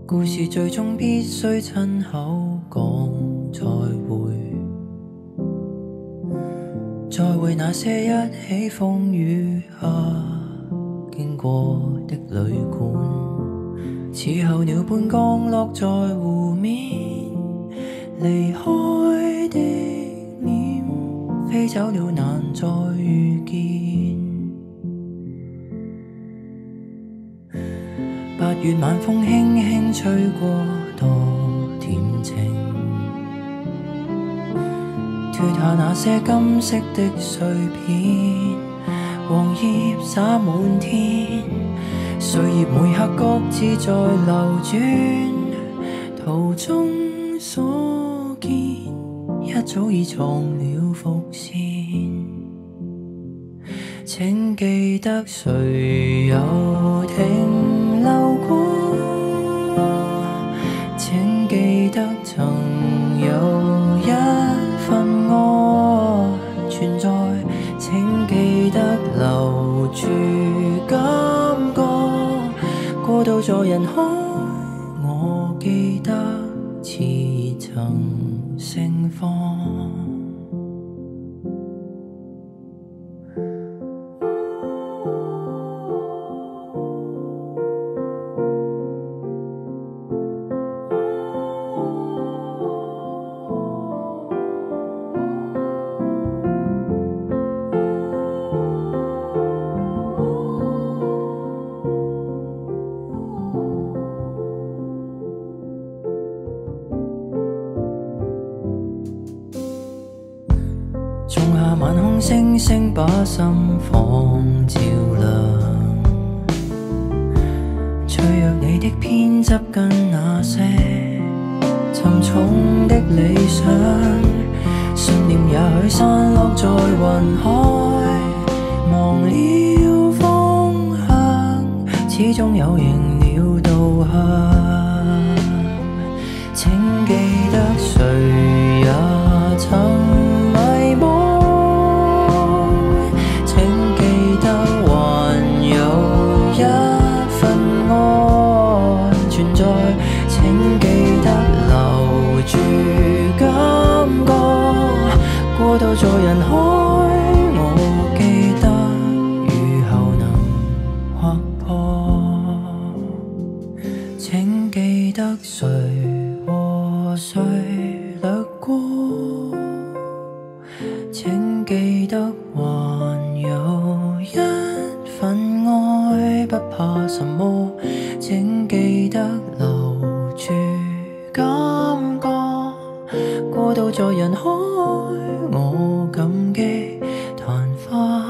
故事最終必須親口講再會，再會那些一起風雨下經過的旅館，似候鳥般降落在湖面，離開的臉飛走了難再遇見。8月晚風輕輕吹過，多恬靜，脫下那些金色的碎片，黃葉灑滿天，歲月每刻各自在流轉，途中所見一早已藏了伏線。請記得誰有停留過，請記得曾有一份愛存在，請記得留住感覺，過渡在人海，我記得似曾盛放。仲夏晚空，星星把心房照亮，脆弱你的偏執跟那些沉重的理想，信念也許散落在雲海，忘了方向，始終有仍了導向。請記得誰也曾迷惘，請記得還有一份愛存在，請記得留住感覺，過渡在人海，我記得雨後能劃破。請記得誰和誰掠過，請記得還有一份愛，不怕什麼，請記得留住感覺，過渡在人海，我感激曇花。